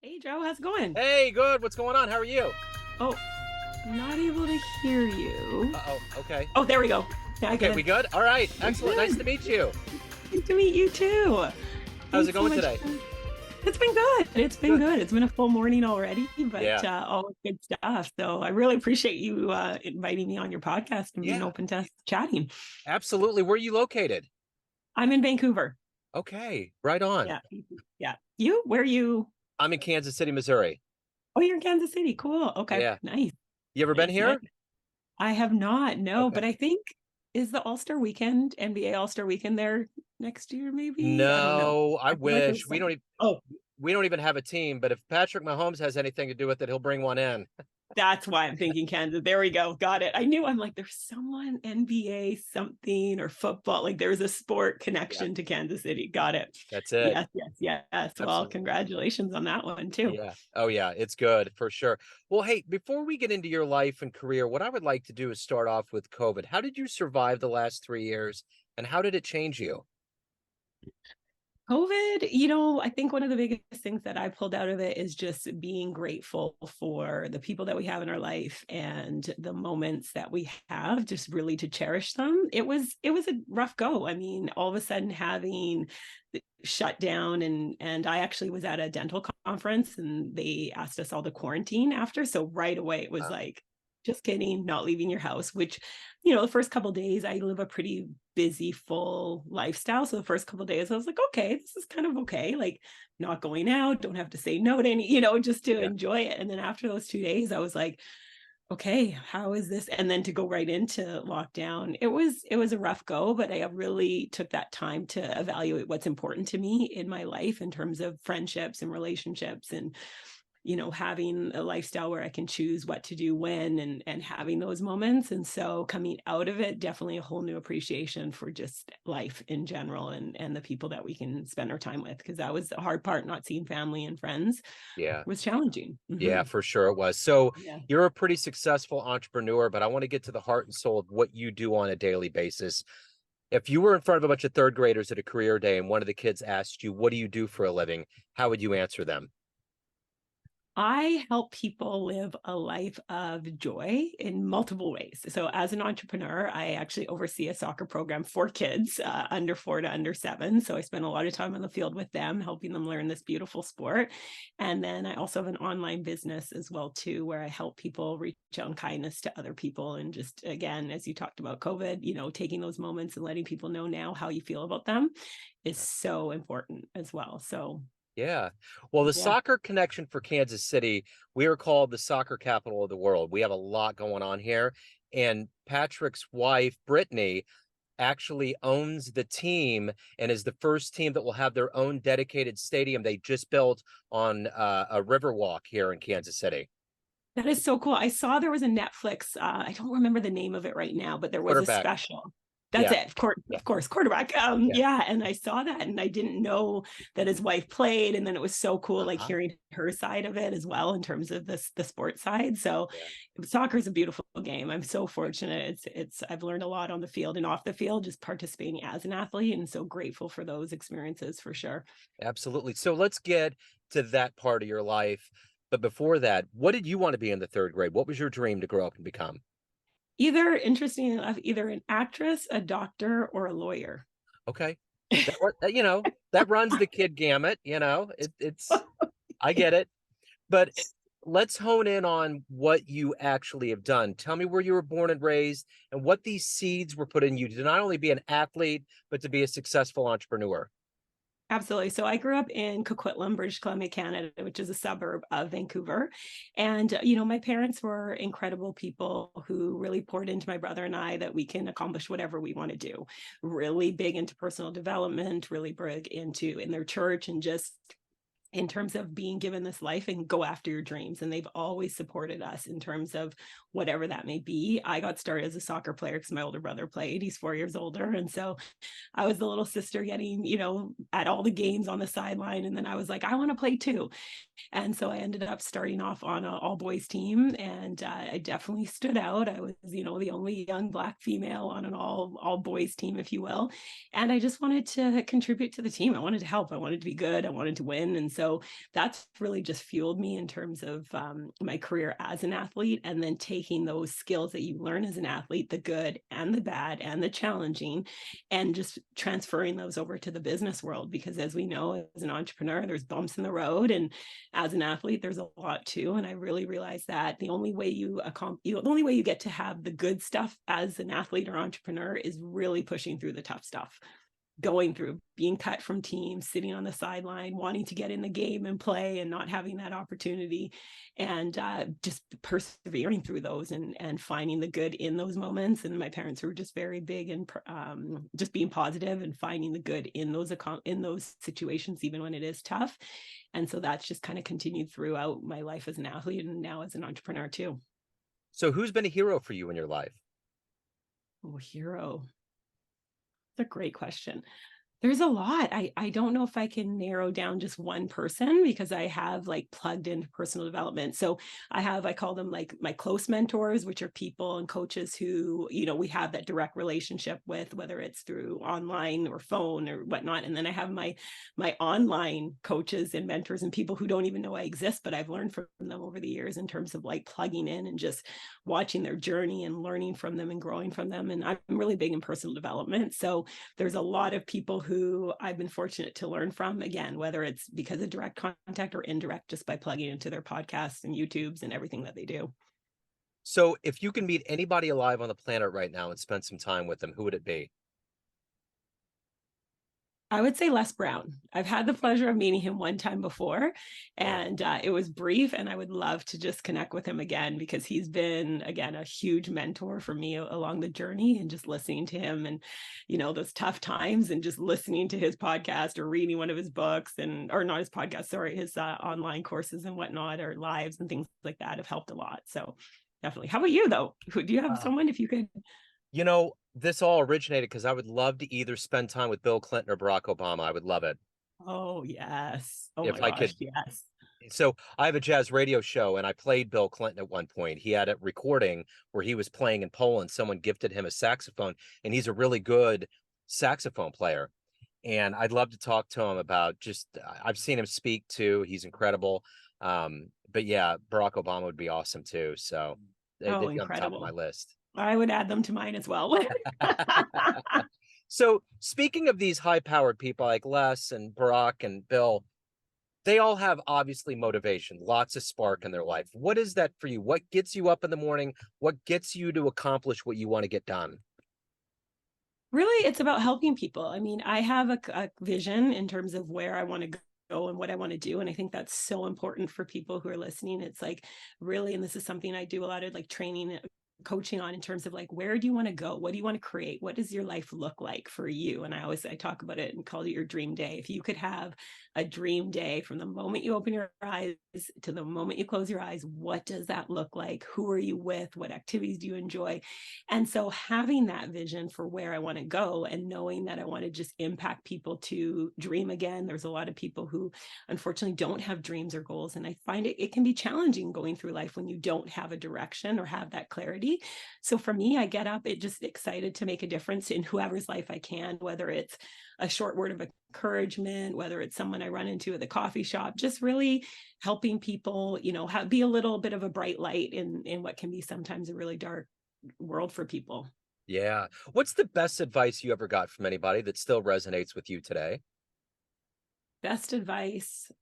Hey Joe, how's it going? Hey, good. What's going on? How are you? Oh, I'm not able to hear you. Uh-oh. Okay. Oh, there we go. Yeah, I Okay, get we it. good? All right. We're Excellent. Nice to good. meet you. Good to meet you too. How's it Thanks so going much. today? It's been good. It's been Good. good. It's been a full morning already, but Yeah. all good stuff. So I really appreciate you inviting me on your podcast and being Yeah. open to us chatting. Absolutely. Where are you located? I'm in Vancouver. Okay. Right on. Yeah. Yeah. You? Where are you? I'm in Kansas City, Missouri. Oh, you're in Kansas City. Cool. Okay. Yeah. Nice. You ever been Nice. Nice. here? I have not, no, but Okay. I think is the All-Star weekend, NBA All-Star weekend there next year, maybe? I don't know. No, I I feel like wish. there's something. Oh, We don't even have a team, but if Patrick Mahomes has anything to do with it, he'll bring one in. that's why I'm thinking Kansas. There we go. Got it. I knew I'm like, there's someone NBA something or football. Like there's a sport Yeah. connection to Kansas City. Got it. That's it. Yes, yes, yes. Well, Absolutely. congratulations on that one too. Yeah. Oh, yeah. It's good for sure. Well, hey, before we get into your life and career, what I would like to do is start off with COVID. How did you survive the last 3 years and how did it change you? COVID, I think one of the biggest things that I pulled out of it is just being grateful for the people that we have in our life and the moments that we have, just really to cherish them. It was a rough go. I mean, all of a sudden having shut down and I actually was at a dental conference and they asked us all to quarantine after. So right away it was Uh, like, just kidding, not leaving your house, which, the first couple of days I live a pretty busy, full lifestyle. So the first couple of days I was like, okay, this is kind of okay. Like not going out, don't have to say no to any, just to yeah. enjoy it. And then after those 2 days, I was like, okay, how is this? And then to go right into lockdown, it was a rough go, but I really took that time to evaluate what's important to me in my life in terms of friendships and relationships and having a lifestyle where I can choose what to do when and having those moments. And so coming out of it, definitely a whole new appreciation for just life in general and the people that we can spend our time with. Because that was the hard part, not seeing family and friends Yeah. was challenging. Yeah, for sure it was. So Yeah. you're a pretty successful entrepreneur, but I want to get to the heart and soul of what you do on a daily basis. If you were in front of a bunch of third graders at a career day and one of the kids asked you, what do you do for a living? How would you answer them? I help people live a life of joy in multiple ways. So, as an entrepreneur, I actually oversee a soccer program for kids under 4 to under 7. So, I spend a lot of time on the field with them, helping them learn this beautiful sport. And then I also have an online business as well too, where I help people reach out in kindness to other people. And just again, as you talked about COVID, taking those moments and letting people know now how you feel about them is so important as well. So, Yeah. Well, the yeah. soccer connection for Kansas City, we are called the soccer capital of the world. We have a lot going on here. And Patrick's wife, Brittany, actually owns the team and is the first team that will have their own dedicated stadium they just built on a river walk here in Kansas City. That is so cool. I saw there was a Netflix. I don't remember the name of it right now, but there was a Quarterback. special. That's Yeah. it. Yeah. Of course, quarterback. Yeah. Yeah, and I saw that, and I didn't know that his wife played, and then it was so cool, like Uh-huh. hearing her side of it as well in terms of the sports side. So, Yeah. soccer is a beautiful game. I'm so fortunate. It's I've learned a lot on the field and off the field, just participating as an athlete, and so grateful for those experiences for sure. Absolutely. So let's get to that part of your life. But before that, what did you want to be in the third grade? What was your dream to grow up and become? Either interesting enough, either an actress, a doctor, or a lawyer. Okay. That runs the kid gamut, it's I get it. But let's hone in on what you actually have done. Tell me where you were born and raised and what these seeds were put in you to not only be an athlete, but to be a successful entrepreneur. Absolutely. So I grew up in Coquitlam, British Columbia, Canada, which is a suburb of Vancouver. And, my parents were incredible people who really poured into my brother and I that we can accomplish whatever we want to do. Really big into personal development, really big into in their church and just in terms of being given this life and go after your dreams. And they've always supported us in terms of whatever that may be. I got started as a soccer player because my older brother played. He's 4 years older. And so I was the little sister getting, at all the games on the sideline. And then I was like, I want to play too. And so I ended up starting off on an all boys team, and I definitely stood out. I was, the only young Black female on an all boys team, if you will. And I just wanted to contribute to the team. I wanted to help. I wanted to be good. I wanted to win. And so that's really just fueled me in terms of my career as an athlete, and then taking those skills that you learn as an athlete, the good and the bad and the challenging, and just transferring those over to the business world. Because as we know, as an entrepreneur, there's bumps in the road, and as an athlete, there's a lot too. And I really realized that the only way you get to have the good stuff as an athlete or entrepreneur is really pushing through the tough stuff, going through being cut from teams, sitting on the sideline, wanting to get in the game and play and not having that opportunity, and just persevering through those, and finding the good in those moments. And my parents were just very big in just being positive and finding the good in those situations, even when it is tough. And so that's just kind of continued throughout my life as an athlete and now as an entrepreneur too. So who's been a hero for you in your life? Oh, hero. That's a great question. There's a lot. I don't know if I can narrow down just one person, because I have like plugged into personal development. So I call them like my close mentors, which are people and coaches who, we have that direct relationship with, whether it's through online or phone or whatnot. And then I have my online coaches and mentors and people who don't even know I exist, but I've learned from them over the years in terms of like plugging in and just watching their journey and learning from them and growing from them. And I'm really big in personal development. So there's a lot of people who I've been fortunate to learn from, again, whether it's because of direct contact or indirect, just by plugging into their podcasts and YouTubes and everything that they do. So if you can meet anybody alive on the planet right now and spend some time with them, who would it be? I would say Les Brown. I've had the pleasure of meeting him one time before, Yeah. and it was brief, and I would love to just connect with him again, because he's been, again, a huge mentor for me along the journey, and just listening to him and, those tough times, and just listening to his podcast or reading one of his books, or not his podcast, sorry, his online courses and whatnot, or lives and things like that have helped a lot. So definitely. How about you though? Do you have Uh, someone, if you could? this all originated because I would love to either spend time with Bill Clinton or Barack Obama. I would love it Oh, yes. Oh my if I gosh. could. Yes. So I have a jazz radio show and I played Bill Clinton at one point. He had a recording where he was playing in Poland. Someone gifted him a saxophone, and he's a really good saxophone player. And I'd love to talk to him about I've seen him speak too. He's incredible. But yeah, Barack Obama would be awesome too. So Oh, they'd be on the top of my incredible. list. I would add them to mine as well. So speaking of these high-powered people like Les and Barack and Bill, they all have obviously motivation, lots of spark in their life. What is that for you? What gets you up in the morning? What gets you to accomplish what you want to get done? Really, it's about helping people. I mean, I have a vision in terms of where I want to go and what I want to do. And I think that's so important for people who are listening. It's like, really, and this is something I do a lot of like training, coaching on, in terms of like, where do you want to go? What do you want to create? What does your life look like for you? And I talk about it and call it your dream day. If you could have a dream day from the moment you open your eyes to the moment you close your eyes, what does that look like? Who are you with? What activities do you enjoy? And so having that vision for where I want to go, and knowing that I want to just impact people to dream again. There's a lot of people who unfortunately don't have dreams or goals. And I find it can be challenging going through life when you don't have a direction or have that clarity. So for me, I get up, it just excited to make a difference in whoever's life I can, whether it's a short word of encouragement, whether it's someone I run into at the coffee shop, just really helping people, be a little bit of a bright light in what can be sometimes a really dark world for people. Yeah. What's the best advice you ever got from anybody that still resonates with you today? Best advice.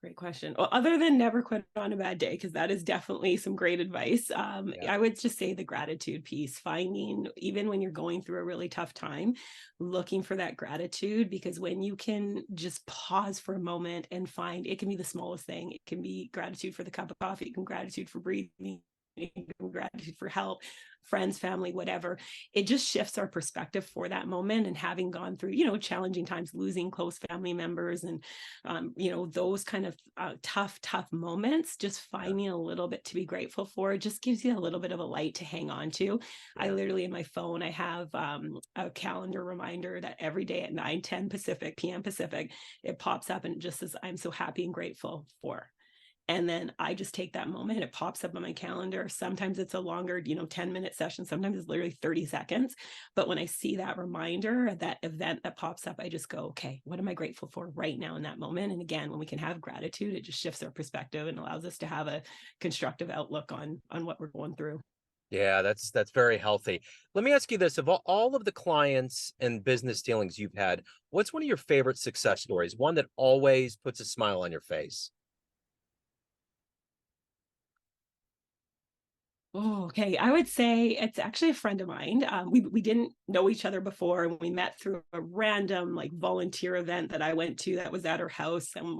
Great question. Well, other than never quit on a bad day, because that is definitely some great advice. Yeah. I would just say the gratitude piece, finding, even when you're going through a really tough time, looking for that gratitude, because when you can just pause for a moment and find, it can be the smallest thing. It can be gratitude for the cup of coffee, it can be gratitude for breathing, gratitude for help, friends, family, whatever. It just shifts our perspective for that moment. And having gone through, challenging times, losing close family members, and those kind of tough moments, just Yeah. finding a little bit to be grateful for just gives you a little bit of a light to hang on to. I Yeah. literally, in my phone, I have a calendar reminder that every day at 9:10 p.m. Pacific, it pops up and it just says, I'm so happy and grateful for. And then I just take that moment, it pops up on my calendar. Sometimes it's a longer, 10-minute session. Sometimes it's literally 30 seconds. But when I see that reminder, that event that pops up, I just go, okay, what am I grateful for right now in that moment? And again, when we can have gratitude, it just shifts our perspective and allows us to have a constructive outlook on what we're going through. Yeah, that's very healthy. Let me ask you this, of all of the clients and business dealings you've had, what's one of your favorite success stories? One that always puts a smile on your face? Oh, okay. I would say it's actually a friend of mine. We didn't know each other before, and we met through a random like volunteer event that I went to that was at her house, and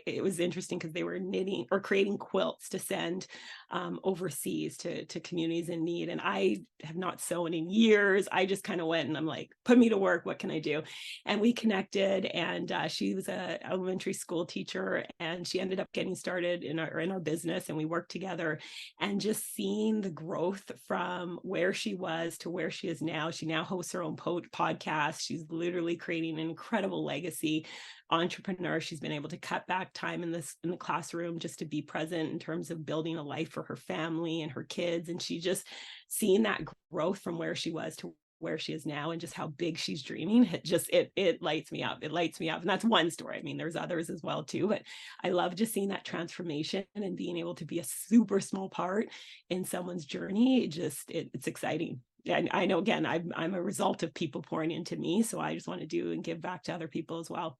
it was interesting because they were knitting or creating quilts to send overseas to communities in need. And I have not sewn in years. I just kind of went and I'm like, put me to work. What can I do? And we connected. And she was a elementary school teacher, and she ended up getting started in our business, and we worked together. And just seeing the growth from where she was to where she is now. She now hosts her own podcast. She's literally creating an incredible legacy entrepreneur. She's been able to cut back time in the classroom just to be present in terms of building a life for her family and her kids. And she just seeing that growth from where she was to where she is now, and just how big she's dreaming, it lights me up. It lights me up. And that's one story. I mean, there's others as well too, but I love just seeing that transformation and being able to be a super small part in someone's journey. It's exciting. And I know, again, I'm a result of people pouring into me, so I just want to do and give back to other people as well.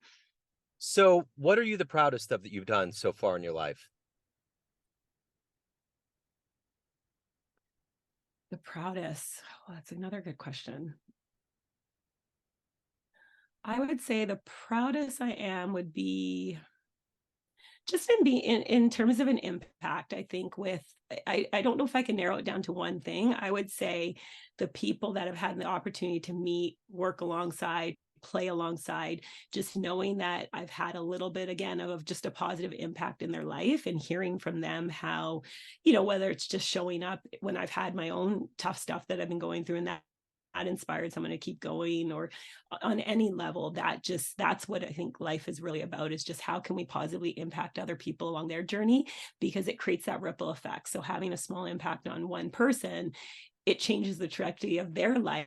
So, what are you the proudest of that you've done so far in your life? The proudest. Oh, that's another good question. I would say the proudest I am would be just in terms of an impact. I think with I don't know if I can narrow it down to one thing. I would say the people that have had the opportunity to meet, work alongside, play alongside, just knowing that I've had a little bit again of just a positive impact in their life, and hearing from them how, whether it's just showing up when I've had my own tough stuff that I've been going through, and that inspired someone to keep going, or on any level, that's what I think life is really about, is just how can we positively impact other people along their journey, because it creates that ripple effect. So having a small impact on one person, it changes the trajectory of their life,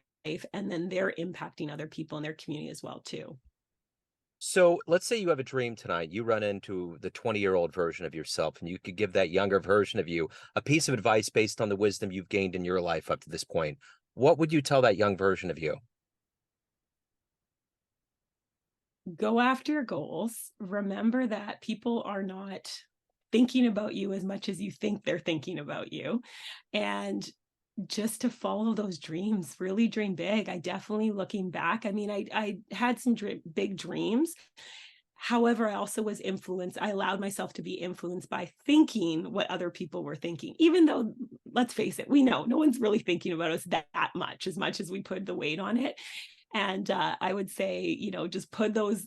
and then they're impacting other people in their community as well too. So, let's say you have a dream tonight. You run into the 20-year-old version of yourself, and you could give that younger version of you a piece of advice based on the wisdom you've gained in your life up to this point. What would you tell that young version of you? Go after your goals. Remember that people are not thinking about you as much as you think they're thinking about you. And just to follow those dreams, really dream big. I definitely, looking back, I mean, I had some big dreams. However, I also was influenced. I allowed myself to be influenced by thinking what other people were thinking, even though, let's face it, we know no one's really thinking about us that much as we put the weight on it. And I would say, just put those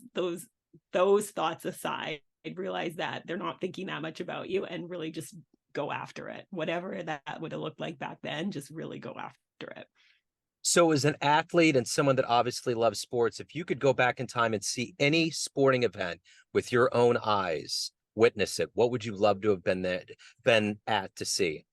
thoughts aside. Realize that they're not thinking that much about you, and really just go after it. Whatever that would have looked like back then, just really go after it. So, as an athlete and someone that obviously loves sports, if you could go back in time and see any sporting event with your own eyes, witness it, what would you love to have been at to see?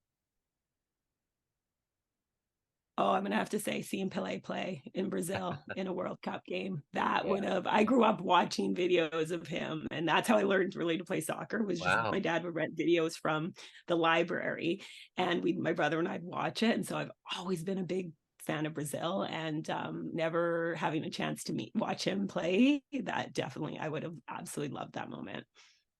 Oh, I'm gonna have to say seeing Pele play in Brazil in a World Cup game. That Yeah. would have I grew up watching videos of him, and that's how I learned really to play soccer, was just my Wow. dad would rent videos from the library, and my brother and I'd watch it. And so I've always been a big fan of Brazil, and never having a chance to watch him play, that definitely I would have absolutely loved that moment.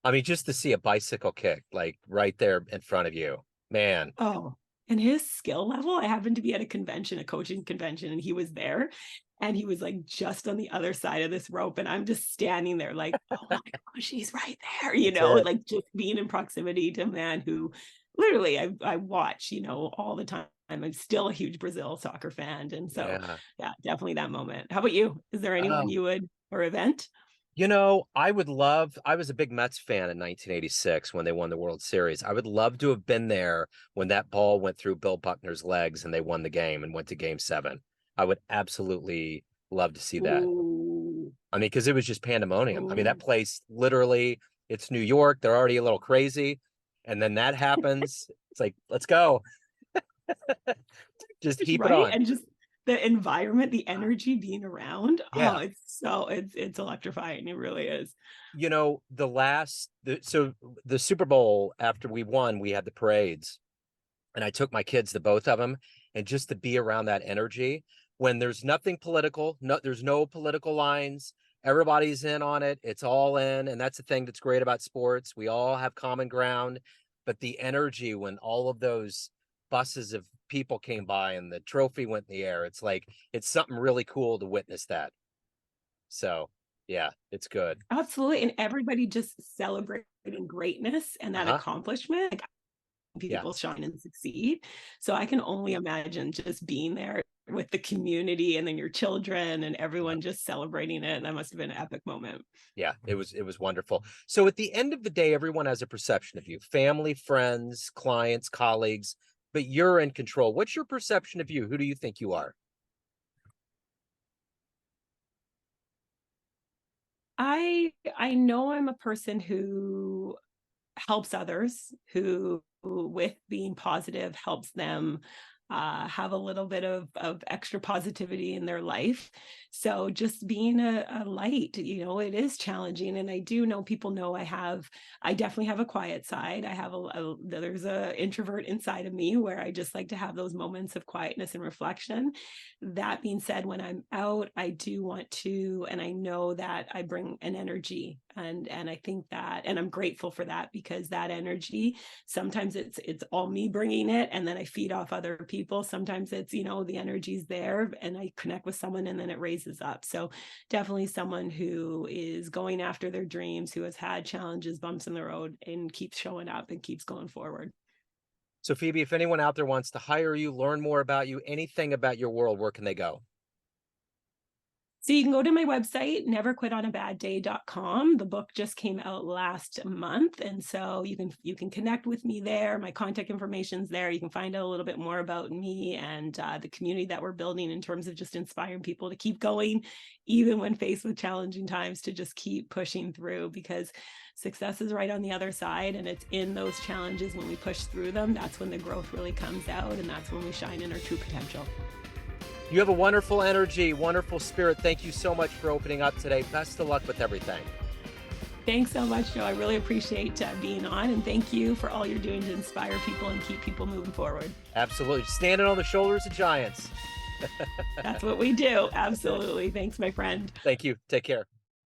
I mean, just to see a bicycle kick like right there in front of you, man. Oh, and his skill level, I happened to be at a coaching convention, and he was there. And he was like just on the other side of this rope. And I'm just standing there like, oh my gosh, he's right there, That's it. like just being in proximity to a man who literally I watch, all the time. I'm still a huge Brazil soccer fan. And so, Yeah. yeah, definitely that moment. How about you? Is there anyone Oh, you would, or event? I was a big Mets fan in 1986 when they won the World Series. I would love to have been there when that ball went through Bill Buckner's legs and they won the game and went to game 7. I would absolutely love to see that. Ooh, I mean, because it was just pandemonium. I mean, that ooh. place literally, it's New York. They're already a little crazy. And then that happens. It's like, let's go. Just keep it Right. on. And just the environment, the energy being around. Oh, Yeah. it's electrifying. It really is. You know, so the Super Bowl, after we won, we had the parades, and I took my kids to both of them, and just to be around that energy when there's nothing political, there's no political lines, everybody's in on it, it's all in. And that's the thing that's great about sports. We all have common ground, but the energy when all of those buses of people came by and the trophy went in the air, it's like, it's something really cool to witness that. So yeah, it's good. Absolutely. And everybody just celebrating greatness and that Uh-huh. accomplishment. Like, Yeah. people shine and succeed. So I can only imagine just being there with the community and then your children and Yeah. everyone just celebrating it. That must have been an epic moment. Yeah, it was wonderful. So at the end of the day, everyone has a perception of you, family, friends, clients, colleagues, but you're in control. What's your perception of you? Who do you think you are? I know I'm a person who helps others, who with being positive helps them have a little bit of extra positivity in their life. So just being a light, it is challenging. And I do know people know I definitely have a quiet side. I have there's a introvert inside of me where I just like to have those moments of quietness and reflection. That being said, when I'm out, I do want to, and I know that I bring an energy, and I think that, and I'm grateful for that, because that energy, sometimes it's all me bringing it and then I feed off other people. Sometimes it's, the energy's there and I connect with someone and then it raises up. So definitely someone who is going after their dreams, who has had challenges, bumps in the road, and keeps showing up and keeps going forward. So Phoebe, if anyone out there wants to hire you, learn more about you, anything about your world, where can they go? So you can go to my website, neverquitonabadday.com. The book just came out last month. And so you can connect with me there. My contact information's there. You can find out a little bit more about me and the community that we're building in terms of just inspiring people to keep going, even when faced with challenging times, to just keep pushing through, because success is right on the other side. And it's in those challenges, when we push through them, that's when the growth really comes out. And that's when we shine in our true potential. You have a wonderful energy, wonderful spirit. Thank you so much for opening up today. Best of luck with everything. Thanks so much, Joe. I really appreciate being on, and thank you for all you're doing to inspire people and keep people moving forward. Absolutely. Standing on the shoulders of giants. That's what we do. Absolutely. Thanks, my friend. Thank you. Take care.